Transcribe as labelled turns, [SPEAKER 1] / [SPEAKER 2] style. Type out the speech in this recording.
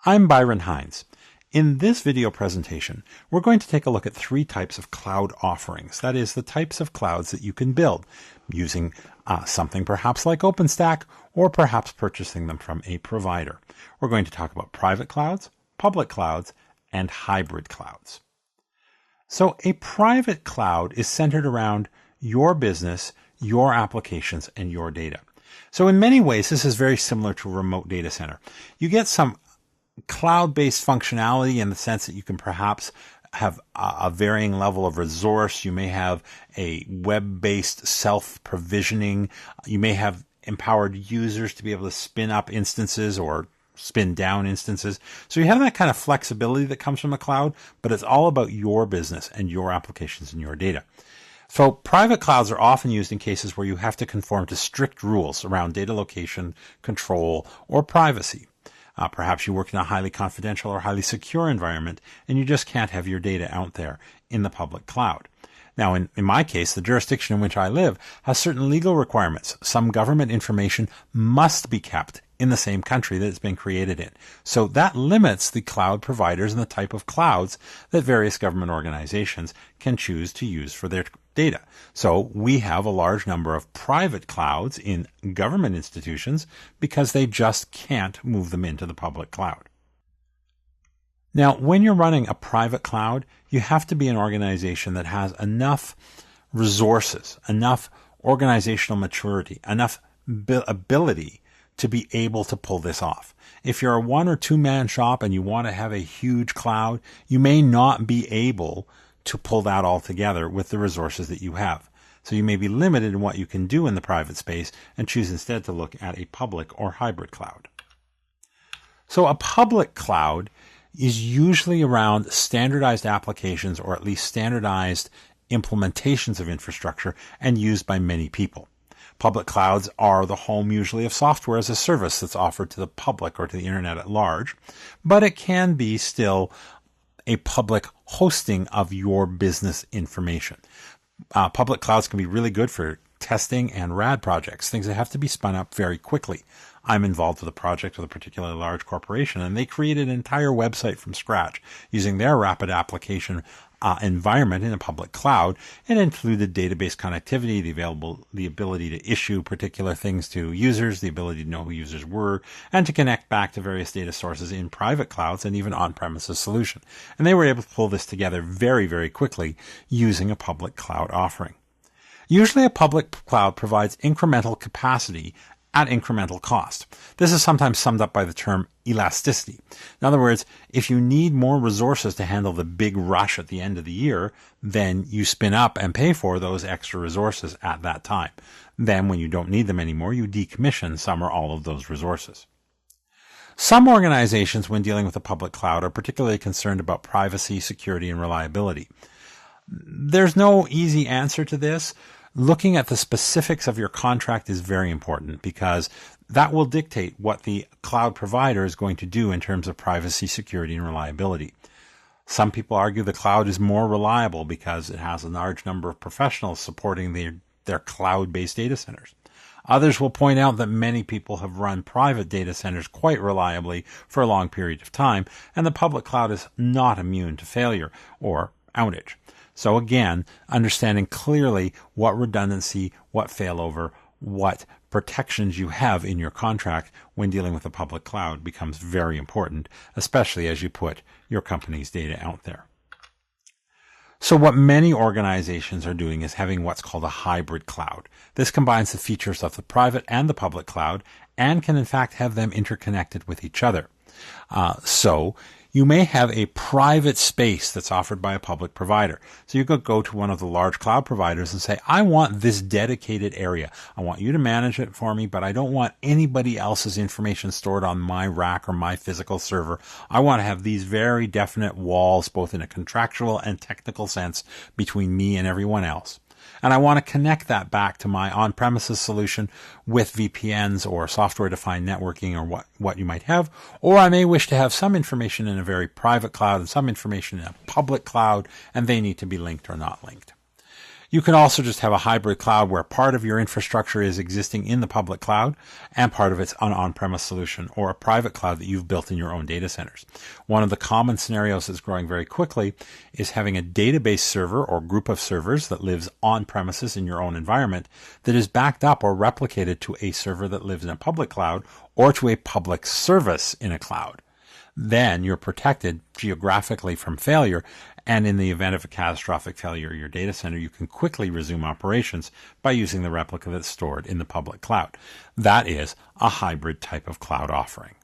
[SPEAKER 1] I'm Byron Hynes. In this video presentation, we're going to take a look at three types of cloud offerings. That is, the types of clouds that you can build using something perhaps like OpenStack or perhaps purchasing them from a provider. We're going to talk about private clouds, public clouds, and hybrid clouds. So a private cloud is centered around your business, your applications, and your data. So in many ways, this is very similar to a remote data center. You get some cloud-based functionality in the sense that you can perhaps have a varying level of resource. You may have a web-based self-provisioning. You may have empowered users to be able to spin up instances or spin down instances. So you have that kind of flexibility that comes from the cloud, but it's all about your business and your applications and your data. So private clouds are often used in cases where you have to conform to strict rules around data location, control, or privacy. Perhaps you work in a highly confidential or highly secure environment, and you just can't have your data out there in the public cloud. Now, in my case, the jurisdiction in which I live has certain legal requirements. Some government information must be kept in the same country that it's been created in. So that limits the cloud providers and the type of clouds that various government organizations can choose to use for their data. So we have a large number of private clouds in government institutions because they just can't move them into the public cloud. Now, when you're running a private cloud, you have to be an organization that has enough resources, enough organizational maturity, enough ability to be able to pull this off. If you're a one or two man shop and you want to have a huge cloud, you may not be able to pull that all together with the resources that you have. So you may be limited in what you can do in the private space and choose instead to look at a public or hybrid cloud. So a public cloud is usually around standardized applications or at least standardized implementations of infrastructure and used by many people. Public clouds are the home usually of software as a service that's offered to the public or to the internet at large, but it can be still a public hosting of your business information. Public clouds can be really good for testing and RAD projects, things that have to be spun up very quickly. I'm involved with a project with a particularly large corporation, and they created an entire website from scratch using their rapid application environment in a public cloud. It included database connectivity, the ability to issue particular things to users, the ability to know who users were, and to connect back to various data sources in private clouds and even on-premises solution. And they were able to pull this together very, very quickly using a public cloud offering. Usually a public cloud provides incremental capacity at incremental cost. This is sometimes summed up by the term elasticity. In other words, if you need more resources to handle the big rush at the end of the year, then you spin up and pay for those extra resources at that time. Then when you don't need them anymore, you decommission some or all of those resources. Some organizations, when dealing with the public cloud, are particularly concerned about privacy, security, and reliability. There's no easy answer to this. Looking at the specifics of your contract is very important because that will dictate what the cloud provider is going to do in terms of privacy, security, and reliability. Some people argue the cloud is more reliable because it has a large number of professionals supporting their cloud-based data centers. Others will point out that many people have run private data centers quite reliably for a long period of time, and the public cloud is not immune to failure or outage. So again, understanding clearly what redundancy, what failover, what protections you have in your contract when dealing with the public cloud becomes very important, especially as you put your company's data out there. So what many organizations are doing is having what's called a hybrid cloud. This combines the features of the private and the public cloud and can in fact have them interconnected with each other. So you may have a private space that's offered by a public provider. So you could go to one of the large cloud providers and say, I want this dedicated area. I want you to manage it for me, but I don't want anybody else's information stored on my rack or my physical server. I want to have these very definite walls, both in a contractual and technical sense, between me and everyone else. And I want to connect that back to my on-premises solution with VPNs or software-defined networking or what you might have. Or I may wish to have some information in a very private cloud and some information in a public cloud, and they need to be linked or not linked. You can also just have a hybrid cloud where part of your infrastructure is existing in the public cloud and part of it's an on-premise solution or a private cloud that you've built in your own data centers. One of the common scenarios that's growing very quickly is having a database server or group of servers that lives on premises in your own environment that is backed up or replicated to a server that lives in a public cloud or to a public service in a cloud. Then you're protected geographically from failure, and in the event of a catastrophic failure of your data center, you can quickly resume operations by using the replica that's stored in the public cloud. That is a hybrid type of cloud offering.